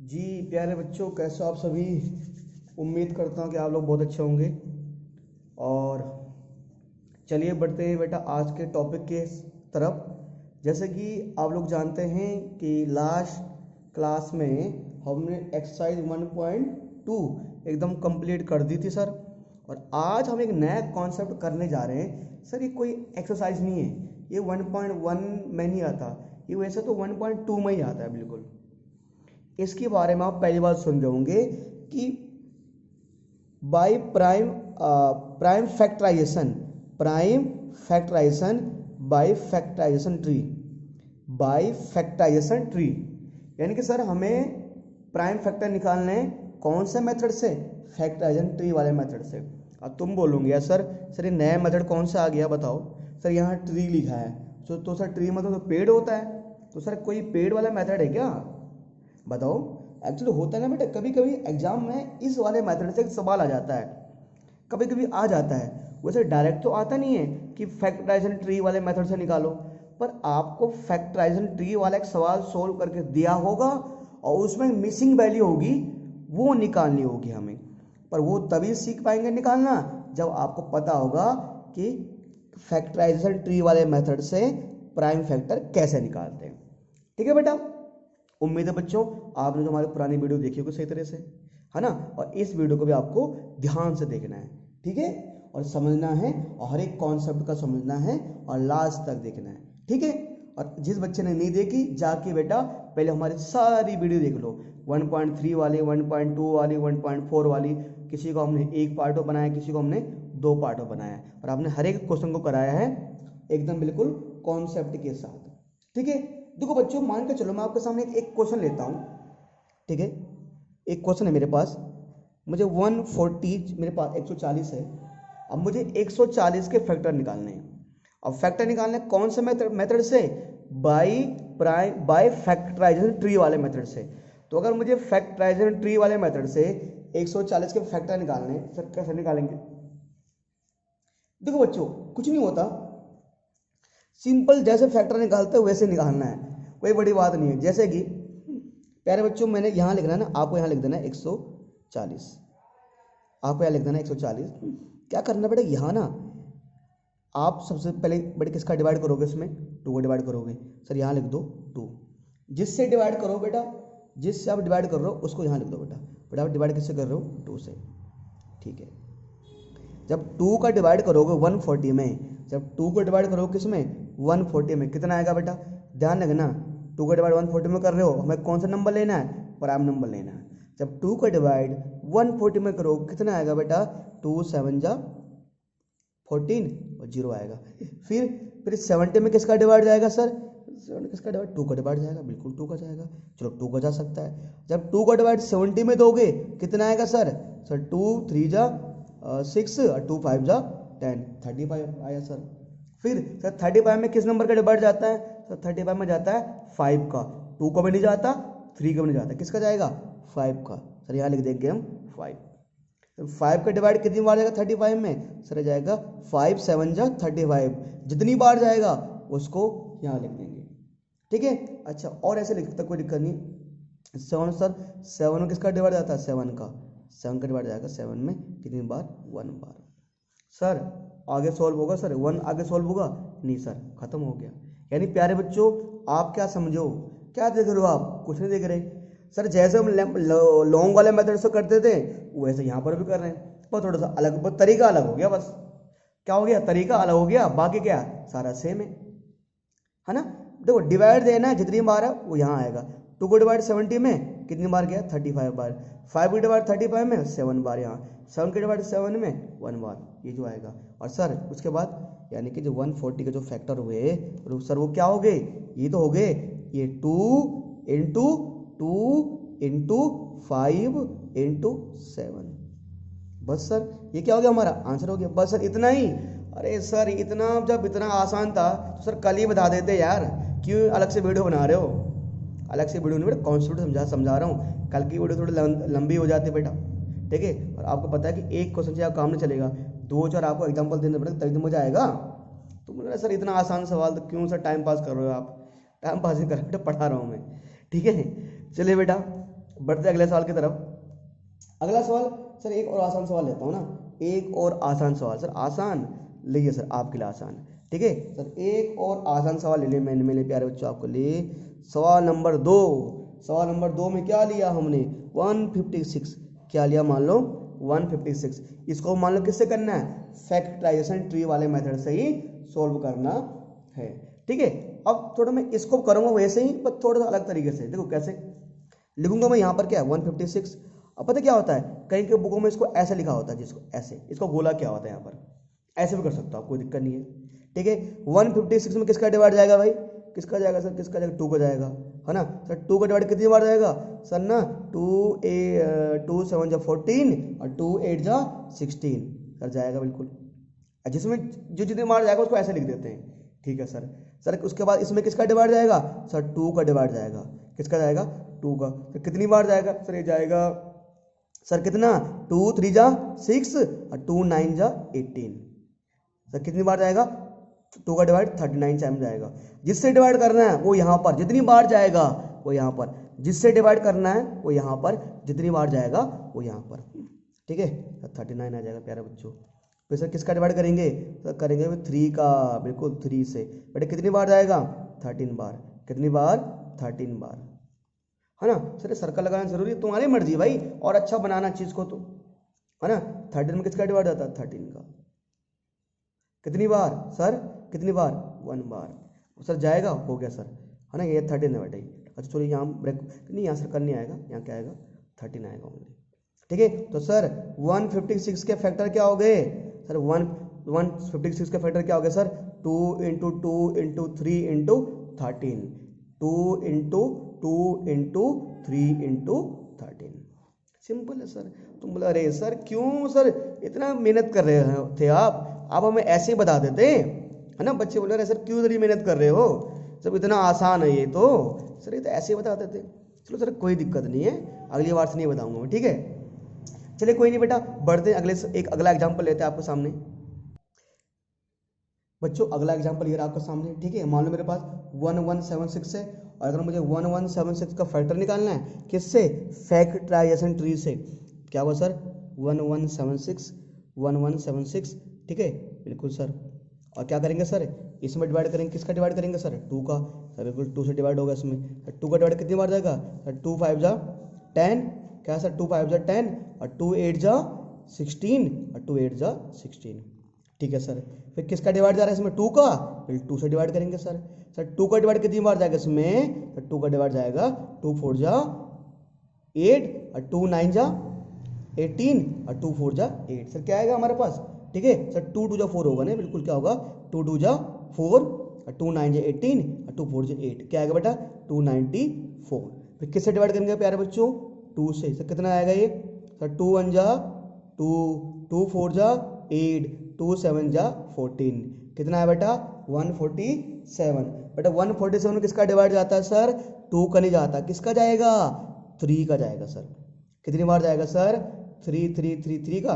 जी प्यारे बच्चों, कैसे हो आप सभी। उम्मीद करता हूँ कि आप लोग बहुत अच्छे होंगे। और चलिए बढ़ते हैं बेटा आज के टॉपिक के तरफ। जैसे कि आप लोग जानते हैं कि लास्ट क्लास में हमने एक्सरसाइज 1.2 एकदम कंप्लीट कर दी थी सर। और आज हम एक नया कॉन्सेप्ट करने जा रहे हैं सर। ये कोई एक्सरसाइज नहीं है, ये 1.1 में नहीं आता, ये वैसे तो 1.2 में ही आता है बिल्कुल। इसके बारे में आप पहली बार सुन रहे होंगे कि by prime factorisation, prime factorisation by factorisation tree, by factorisation tree. यानी कि सर हमें प्राइम फैक्टर निकालने कौन से मेथड से? फैक्टराइजेशन ट्री वाले मेथड से। अब तुम बोलोगे यार सर ये नया मेथड कौन सा आ गया बताओ। सर यहाँ ट्री लिखा है, तो सर ट्री मतलब तो पेड़ होता है, तो सर कोई पेड़ वाला मेथड है क्या? बताओ। एक्चुअली होता है ना बेटा, कभी कभी एग्जाम में इस वाले मेथड से एक सवाल आ जाता है, कभी कभी आ जाता है। वैसे डायरेक्ट तो आता नहीं है कि फैक्टराइजेशन ट्री वाले मेथड से निकालो, पर आपको फैक्टराइजेशन ट्री वाला एक सवाल सोल्व करके दिया होगा और उसमें मिसिंग वैल्यू होगी, वो निकालनी होगी हमें। पर वो तभी सीख पाएंगे निकालना जब आपको पता होगा कि फैक्टराइजेशन ट्री वाले मेथड से प्राइम फैक्टर कैसे निकालते हैं। ठीक है बेटा, उम्मीद है बच्चों आपने जो हमारी पुरानी वीडियो देखी होगी सही तरह से, है ना। और इस वीडियो को भी आपको ध्यान से देखना है, ठीक है, और समझना है, और हर एक कॉन्सेप्ट का समझना है और लास्ट तक देखना है, ठीक है। और जिस बच्चे ने नहीं देखी जाके बेटा पहले हमारी सारी वीडियो देख लो, 1.3 वाली, 1.2 वाली, 1.4 वाली। किसी को हमने एक पार्टो बनाया, किसी को हमने 2 पार्टो बनाया, और आपने हर एक क्वेश्चन को कराया है एकदम बिल्कुल कॉन्सेप्ट के साथ, ठीक है। देखो बच्चों, मान के चलो मैं आपके सामने एक क्वेश्चन लेता हूँ, ठीक है। एक क्वेश्चन है मेरे पास, मुझे 140, मेरे पास 140 है। अब मुझे 140 के फैक्टर निकालने हैं। अब फैक्टर निकालने कौन से मेथड से? बाय फैक्टराइजेशन ट्री वाले मेथड से। तो अगर मुझे फैक्टराइजेशन ट्री वाले मेथड से 140 के फैक्टर निकालने, सर कैसे निकालेंगे? देखो बच्चों, कुछ नहीं होता, सिंपल जैसे फैक्टर निकालते हो वैसे निकालना है, कोई बड़ी बात नहीं है। जैसे कि प्यारे बच्चों मैंने यहाँ लिखना है ना, आपको यहाँ लिख देना है 140, आपको यहाँ लिख देना है 140। क्या करना बेटा, यहाँ ना आप सबसे पहले बेटा किसका डिवाइड करोगे? इसमें 2 को डिवाइड करोगे। सर यहाँ लिख दो 2, जिससे डिवाइड करो बेटा, जिससे आप डिवाइड कर रहे हो उसको यहाँ लिख दो बेटा। बेटा आप डिवाइड किससे कर रहे हो? 2 से, ठीक है। जब 2 का डिवाइड करोगे 140 में, जब 2 को डिवाइड करोगे किस में? 140 में, कितना आएगा बेटा? ध्यान रखना, 2 का डिवाइड 140 में कर रहे हो, हमें कौन सा नंबर लेना है? प्राइम नंबर लेना है। जब 2 का डिवाइड 140 में करो कितना आएगा बेटा? 2 7 जा 14 और 0 आएगा। फिर 70 में किसका डिवाइड जाएगा सर? 70 किसका डिवाइड? 2 का डिवाइड जाएगा, बिल्कुल 2 का जाएगा। चलो 2 का जा सकता है। जब 2 का डिवाइड 70 में दोगे कितना आएगा सर? 2 3 जा 6 और 2 5 जा 10, 35 आया सर। फिर सर 35 में किस नंबर का डिवाइड जाता है? सर 35 में जाता है 5 का, 2 का भी नहीं जाता, 3 का भी नहीं जाता, किसका जाएगा? 5 का। सर यहाँ लिख देंगे हम 5। 5 का डिवाइड कितनी बार जाएगा 35 में? सर जाएगा 5 7 जा 35, जितनी बार जाएगा उसको यहाँ लिख देंगे, ठीक है। अच्छा, और ऐसे लिख सकते, कोई दिक्कत नहीं। 7 सर 7 में किसका डिवाइड जाता है? 7 का, 7 का डिवाइड जाएगा 7 में कितनी बार? 1 बार। सर आगे सॉल्व होगा सर? 1 आगे सॉल्व होगा? नहीं सर, खत्म हो गया। यानी प्यारे बच्चों आप क्या समझो, क्या देख रहे हो आप? कुछ नहीं देख रहे। सर जैसे हम लॉन्ग वाले मेथड से करते थे वैसे यहाँ पर भी कर रहे हैं, पर थोड़ा सा अलग, पर तरीका अलग हो गया बस। क्या हो गया? तरीका अलग हो गया, बाकी क्या सारा सेम है ना। देखो डिवाइड देना है, जितनी बार है वो यहाँ आएगा। 2 को डिवाइड 70 में कितनी बार गया? 35 बार। 5 को डिवाइड 35 में 7 बार, यहाँ 7 के डिवाइड 7 में 1 बार, ये जो आएगा। और सर उसके बाद यानी कि जो 140 के जो फैक्टर हुए सर वो क्या हो गए? ये तो हो गए, ये 2 इंटू 2 इंटू 5 इंटू 7, बस सर ये क्या हो गया? हमारा आंसर हो गया, बस सर इतना ही। अरे सर इतना, जब इतना आसान था तो सर कल ही बता देते यार, क्यों अलग से वीडियो बना रहे हो? अलग से वीडियो नहीं बेटा, कॉन्सेप्ट समझा रहा हूँ। कल की वीडियो थोड़ी लंबी हो जाती है बेटा, ठीक है। और आपको पता है कि एक क्वेश्चन से आप काम नहीं चलेगा, 2-4 आपको एग्जाम्पल देने पड़ेगा तभी तो मजा आएगा। तो बोला सर इतना आसान सवाल तो क्यों सर टाइम पास कर रहे हो आप? टाइम पास ही कर बेटा, पढ़ा रहा हूँ मैं, ठीक है। चलिए बेटा बढ़ते अगले सवाल की तरफ। अगला सवाल सर एक और आसान सवाल लेता हूँ ना, एक और आसान सवाल सर, आसान लीजिए सर आपके लिए आसान, ठीक है सर, एक और आसान सवाल ले लिया मैंने मेरे प्यारे बच्चों आपके लिए। सवाल नंबर 2, सवाल नंबर 2 में क्या लिया हमने 156, क्या लिया मान लो 156। इसको मान लो किससे करना है, फैक्टराइजेशन ट्री वाले मेथड से ही सोल्व करना है, ठीक है। अब थोड़ा मैं इसको करूंगा वैसे ही पर थोड़ा सा अलग तरीके से, देखो कैसे लिखूंगा मैं यहाँ पर क्या है 156। अब पता क्या होता है, कहीं के बुकों में इसको ऐसे लिखा होता है, जिसको ऐसे, इसको गोला क्या होता है यहाँ पर, ऐसे भी कर सकता हूँ, कोई दिक्कत नहीं है, ठीक है। 156 में किसका डिवाइड जाएगा भाई, किसका जाएगा सर, किसका जाएगा 2 का जाएगा, है ना सर। 2 का डिवाइड कितनी बार जाएगा सर ना, 2 7 जा 14 और 2 8 जा 16 सर जाएगा बिल्कुल। जिसमें जो जितनी बार जाएगा उसको ऐसे लिख देते हैं, ठीक है सर। सर उसके बाद इसमें किसका डिवाइड जाएगा सर, 2 का डिवाइड जाएगा, किसका जाएगा 2 का। तो कितनी बार जाएगा सर, ये जाएगा सर कितना 2 3 जा 6 और 2 9 जा 18 सर, कितनी बार जाएगा 2 का डिवाइड 39 टाइम जाएगा। जिससे डिवाइड करना है वो यहाँ पर जितनी बार जाएगा वो यहाँ पर, जिससे डिवाइड करना है वो यहाँ पर, जितनी बार जाएगा वो यहाँ पर, ठीक है। 39 आ जाएगा प्यारे बच्चों। फिर सर किसका डिवाइड करेंगे सर, करेंगे 3 का, बिल्कुल 3 से। बेटे कितनी बार जाएगा 13 बार, कितनी बार 13 बार, है ना सर। सर्कल लगाना जरूरी है, तुम्हारी मर्जी भाई, और अच्छा बनाना चीज को तो, है ना। 13 में किसका डिवाइड आता है 13 का, कितनी बार सर, कितनी बार 1 बार सर जाएगा, हो गया सर, है ना। ये 13 है बेटा। अच्छा चलो यहाँ ब्रेक नहीं, यहाँ सर्कल नहीं आएगा, यहाँ क्या आएगा 13 आएगा ओनली, ठीक है। तो सर 156 के फैक्टर क्या हो गए सर, 156 के फैक्टर क्या हो गए sir, 2 into 2 into 3 into 13, 2 into 2 into 3 into 13, simple है सर। तुम बोला अरे सर क्यों सर इतना मेहनत कर रहे थे आप हमें ऐसे ही बता देते, है ना। बच्चे बोले अरे सर क्यों इतनी मेहनत कर रहे हो, सब इतना आसान है ये तो, सर ये तो ऐसे ही बता देते। चलो सर कोई दिक्कत नहीं है, अगली बार से नहीं बताऊंगा मैं, ठीक है। चलिए कोई नहीं बेटा, बढ़ते अगले एक अगला एग्जाम्पल लेते हैं आपके सामने। बच्चों अगला एग्जाम्पल ये रहा आपके सामने, ठीक है। मान लो मेरे पास 1176 है, और अगर मुझे 1176 का फैक्टर निकालना है किससे, फैक्टराइजेशन ट्री से, क्या हुआ सर 1176, ठीक है बिल्कुल सर। और क्या करेंगे सर, इसमें डिवाइड करेंगे, किसका डिवाइड करेंगे सर 2 का, सर बिल्कुल 2 से डिवाइड होगा इसमें। 2 का डिवाइड कितनी बार जाएगा सर, 2 5 जा 10, क्या सर 2 5 जा 10 और 2 8 जा 16 और 2 8 जा 16, ठीक है सर। फिर किसका डिवाइड जा रहा है इसमें 2 का, फिर 2 से डिवाइड करेंगे सर। सर 2 का डिवाइड कितनी बार जाएगा इसमें, तो 2 का डिवाइड जाएगा 2 4 जा 8 और 2 9 जा 18 और 2 4 जा 8 सर, क्या आएगा हमारे पास, ठीक है सर 2 2 जा 4 होगा ना, बिल्कुल क्या होगा 2 2 जा 4 और 2 9 जा 18 और 2 4 जा 8, क्या आएगा बेटा 294। फिर किससे डिवाइड करेंगे प्यारे बच्चों 2 से, सर कितना आएगा ये सर 2 1 जा 2, 2 4 जा 8, 2 7 जा 14, कितना है बेटा 147। बेटा 147 में किसका डिवाइड जाता है सर, 2 का नहीं जाता, किसका जाएगा 3 का जाएगा सर। कितनी बार जाएगा सर 3 3 3 3 का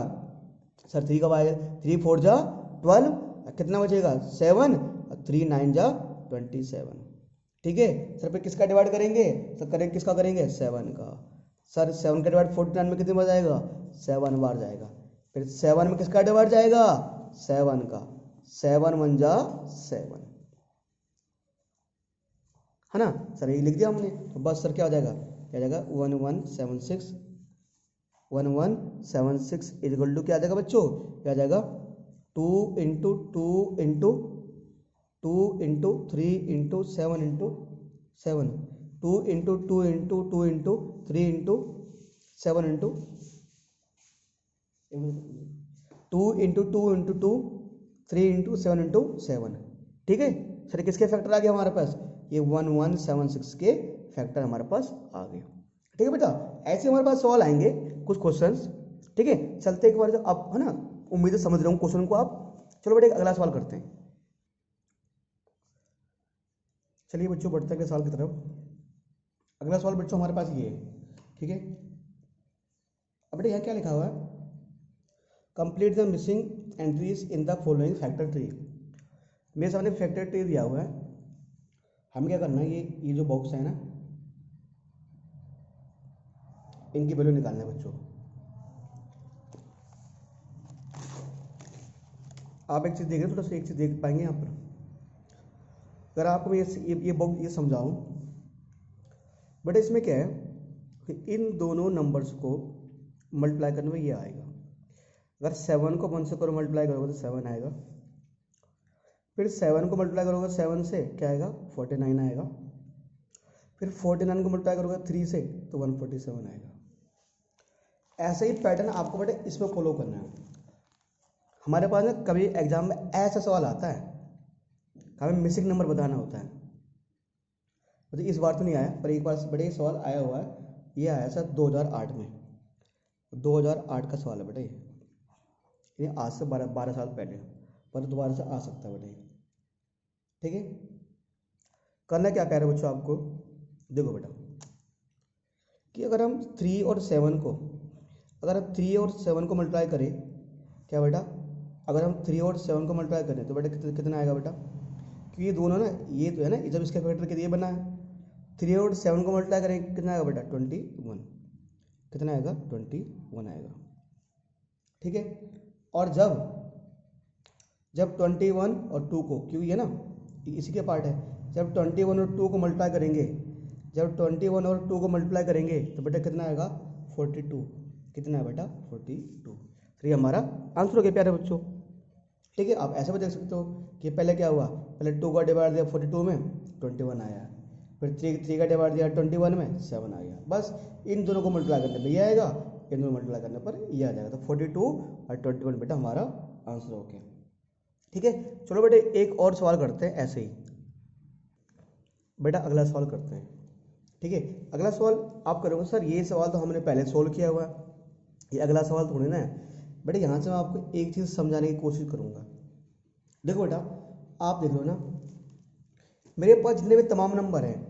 सर, 3 का आएगा 3 4 जा 12, कितना बचेगा 7 और 3 9 जा 27, ठीक है सर। फिर किसका डिवाइड करेंगे सर, करेंगे किसका करेंगे 7 का सर। 7 का डिवाइड 49 में कितनी बार जाएगा 7 बार जाएगा। फिर 7 में किसका डिवाइड जाएगा 7 का, 7 1 जा 7, है ना सर, ये लिख दिया हमने। तो बस सर क्या हो जाएगा, क्या जाएगा 1176 इक्वल टू क्या आ जाएगा बच्चों, क्या आ जाएगा 2 into 2 into 2 into 3 into 7 into 7, 2 into 2 into 2 into 3 into 7 into 2 into 2 into 2 3 into 7 into 7, ठीक है सर। किसके फैक्टर आ गए हमारे पास, ये 1176 के फैक्टर हमारे पास आ गए, ठीक है बेटा। ऐसे हमारे पास सवाल आएंगे कुछ क्वेश्चंस, ठीक है। चलते एक बार आप, है ना, उम्मीद है समझ रहे हो क्वेश्चन को आप। चलो बेटा अगला सवाल करते हैं। चलिए बच्चों बढ़ते हैं सवाल की तरफ। अगला सवाल बच्चों हमारे पास ये है, ठीक है। अब बेटा यहाँ क्या लिखा हुआ है, complete the missing entries in the following factor tree. मेरे सामने फैक्टर ट्री दिया हुआ है, हमें क्या करना है, ये जो बॉक्स है ना, इनकी वैल्यू निकालना है बच्चों। आप एक चीज़ देख रहे हो, थोड़ा सा एक चीज़ देख पाएंगे यहाँ पर। अगर आपको मैं ये समझाऊं, बट इसमें क्या है कि इन दोनों नंबर्स को मल्टीप्लाई करने में ये आएगा। अगर 7 को 1 से करो मल्टीप्लाई करोगे तो 7 आएगा, फिर 7 को मल्टीप्लाई करोगे 7 से क्या आएगा 49 आएगा, फिर 49 को मल्टीप्लाई करोगे 3 से तो 147 आएगा। ऐसे ही पैटर्न आपको बेटे इसमें फॉलो करना है। हमारे पास ना कभी एग्जाम में ऐसा सवाल आता है, हमें मिसिंग नंबर बताना होता है। तो इस बार तो नहीं आया, पर एक बार बड़े सवाल आया हुआ है। ये आया सर 2008 में, 2008 का सवाल है बेटे। ये आज से 12 साल पहले, पर दोबारा से आ सकता है बेटे। ठीक है, करना क्या कह रहे हैं बच्चों आपको, देखो बेटा कि अगर हम 3 और 7 को मल्टीप्लाई करें, क्या बेटा, अगर हम 3 और 7 को मल्टीप्लाई करें तो बेटा कितना आएगा बेटा, क्योंकि ये दोनों ना, ये तो है ना, जब इसका फैक्टर कितना बना है, 3 और 7 को मल्टीप्लाई करें कितना आएगा बेटा 21, कितना आएगा 21 आएगा। ठीक है, और जब 21 और 2 को, क्योंकि ये ना इसी के पार्ट है, जब 21 और 2 को मल्टीप्लाई करेंगे, जब 21 और 2 को मल्टीप्लाई करेंगे तो बेटा कितना आएगा 42, कितना है बेटा 42। तो ये हमारा आंसर हो गया प्यारे बच्चों। ठीक है, आप ऐसे भी देख सकते हो कि पहले क्या हुआ, पहले 2 का डिवाइड दिया 42 में 21 आया, फिर 3 का डिवाइड दिया 21 में 7 आ गया। बस इन दोनों को मल्टीप्लाई करने पर ये आएगा, इन दोनों मल्टीप्लाई करने पर ये आ जाएगा। तो 42 और 21 बेटा हमारा आंसर हो गया। ठीक है, चलो बेटे एक और सवाल करते हैं ऐसे ही बेटा, अगला सवाल करते हैं। ठीक है, अगला सवाल आप करोगे सर ये सवाल तो हमने पहले सोल्व किया हुआ है, ये अगला सवाल थोड़ी ना है बेटा। यहाँ से मैं आपको एक चीज़ समझाने की कोशिश करूँगा। देखो बेटा, आप देख लो ना, मेरे पास जितने भी तमाम नंबर हैं,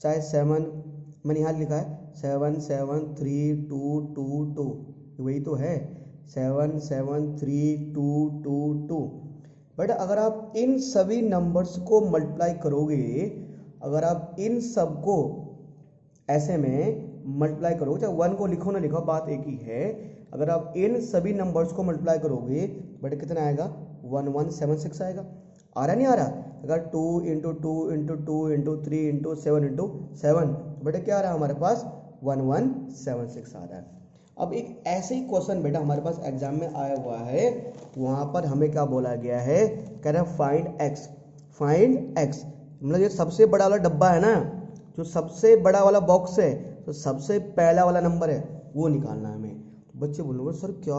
चाहे 7, मैंने यहाँ लिखा है 7 7 3 2 2 2, वही तो है 7 7 3 2 2 2। बेटा अगर आप इन सभी नंबर्स को मल्टीप्लाई करोगे, अगर आप इन सब को ऐसे में मल्टीप्लाई करोगे, चाहे 1 को लिखो ना लिखो बात एक ही है, अगर आप इन सभी नंबर्स को मल्टीप्लाई करोगे बेटा कितना आएगा 1176 आएगा। आ रहा नहीं आ रहा, अगर 2 × 2 × 2 × 3 × 7 × 7 तो बेटा क्या आ रहा है हमारे पास 1176 आ रहा है। अब एक ऐसे ही क्वेश्चन बेटा हमारे पास एग्जाम में आया हुआ है, वहां पर हमें क्या बोला गया है, कह रहा है फाइंड एक्स, फाइंड एक्स, मतलब ये सबसे बड़ा वाला डब्बा है ना, जो सबसे बड़ा वाला बॉक्स है, तो सबसे पहला वाला नंबर है वो निकालना है हमें। तो बच्चे बोलोगे सर क्या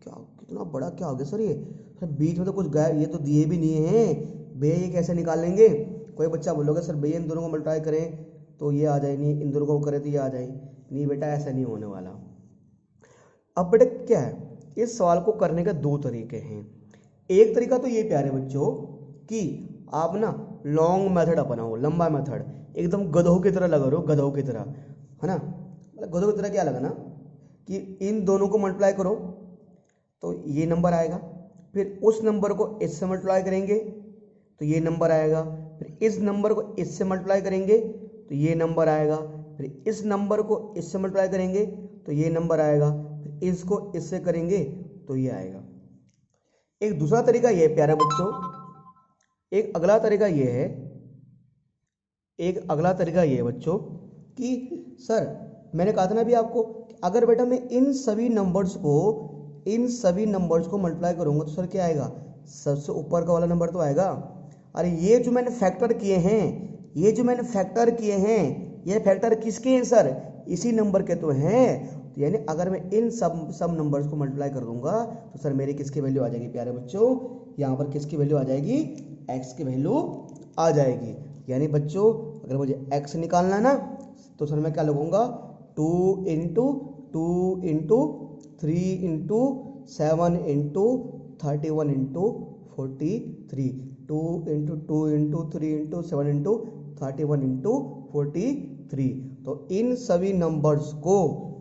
क्या कितना बड़ा क्या हो गया सर, ये सर बीच में तो कुछ गायब, ये तो दिए भी नहीं है भैया, ये कैसे निकालेंगे। कोई बच्चा बोलोगे सर भैया इन दोनों को मल्टीप्लाई करें तो ये आ जाए, नहीं इन दोनों को करें तो ये आ जाए, नहीं बेटा ऐसा नहीं होने वाला। अब बेटा क्या है, इस सवाल को करने के दो तरीके हैं। एक तरीका तो ये प्यारे बच्चों कि आप ना लॉन्ग मेथड अपनाओ, लंबा मेथड, एकदम गधों की तरह लगा रहो, गधों की तरह, है ना, मतलब गधों की तरह क्या लगाना कि इन दोनों को मल्टीप्लाई करो तो ये नंबर आएगा, फिर उस नंबर को इससे मल्टीप्लाई करेंगे तो ये नंबर आएगा, फिर इस नंबर को इससे मल्टीप्लाई करेंगे तो ये नंबर आएगा, फिर इस नंबर को इससे मल्टीप्लाई करेंगे तो ये नंबर आएगा, फिर इसको इससे करेंगे तो ये आएगा। एक दूसरा तरीका ये है प्यारे बच्चों, एक अगला तरीका ये है, एक अगला तरीका ये है बच्चों कि सर मैंने कहा था ना अभी आपको, अगर बेटा मैं इन सभी नंबर्स को मल्टीप्लाई करूंगा तो सर क्या आएगा, सबसे ऊपर का वाला नंबर तो आएगा। अरे ये जो मैंने फैक्टर किए हैं, ये जो मैंने फैक्टर किए हैं, ये फैक्टर किसके हैं सर, इसी नंबर के तो हैं। तो यानी अगर मैं इन सब नंबर्स को मल्टीप्लाई कर दूंगा तो सर मेरी किसकी वैल्यू आ जाएगी प्यारे बच्चों, यहाँ पर किसकी वैल्यू आ जाएगी, एक्स की वैल्यू आ जाएगी। यानी बच्चों अगर मुझे एक्स निकालना है ना तो सर मैं क्या लगूंगा 2 × 2 × 3 × 7 × 31 × 43, 2 × 2 × 3 × 7 × 31 × 43। तो इन सभी नंबर्स को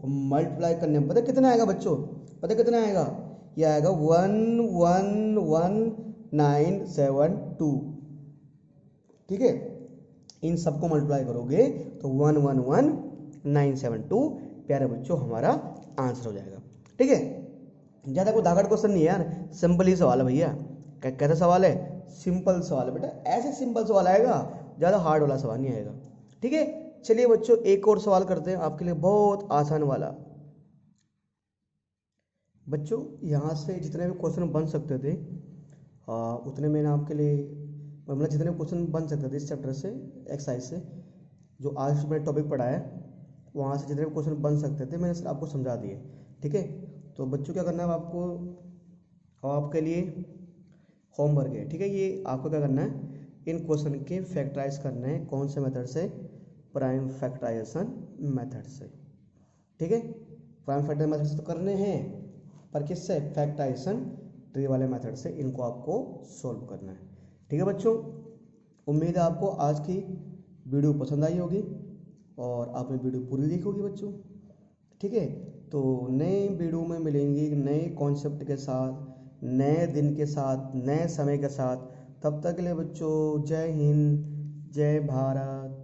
मल्टीप्लाई करने में पता कितना आएगा बच्चों, पता कितना आएगा, ये आएगा 111972। ठीक है, इन सबको मल्टीप्लाई करोगे तो 111972 प्यारे बच्चों हमारा आंसर हो जाएगा। ठीक है, ज़्यादा कोई दागड़ क्वेश्चन नहीं है यार, सिंपल ही सवाल है भैया। कैसा सवाल है? सिंपल सवाल है बेटा, ऐसे सिंपल सवाल आएगा, ज़्यादा हार्ड वाला सवाल नहीं आएगा। ठीक है, चलिए बच्चों एक और सवाल करते हैं आपके लिए, बहुत आसान वाला। बच्चों यहाँ से जितने भी क्वेश्चन बन सकते थे उतने मैंने आपके लिए, मतलब जितने क्वेश्चन बन सकते थे इस चैप्टर से, एक्सरसाइज से, जो आज मैंने टॉपिक पढ़ा है वहाँ से जितने भी क्वेश्चन बन सकते थे मैंने सिर्फ आपको समझा दिए। ठीक है, तो बच्चों क्या करना है आपको, आपके लिए होमवर्क है। ठीक है, ये आपको क्या करना है, इन क्वेश्चन के फैक्टराइज करने हैं। कौन से मेथड से? प्राइम फैक्टराइजेशन मेथड से। ठीक है, प्राइम फैक्टराइजेशन मेथड से तो करने हैं, पर किससे? फैक्टराइजेशन ट्री वाले मेथड से इनको आपको सॉल्व करना है। ठीक है बच्चों, उम्मीद है आपको आज की वीडियो पसंद आई होगी और आपने वीडियो पूरी देखी होगी बच्चों। ठीक है, तो नए वीडियो में मिलेंगे नए कॉन्सेप्ट के साथ, नए दिन के साथ, नए समय के साथ। तब तक के लिए बच्चों जय हिंद, जय भारत।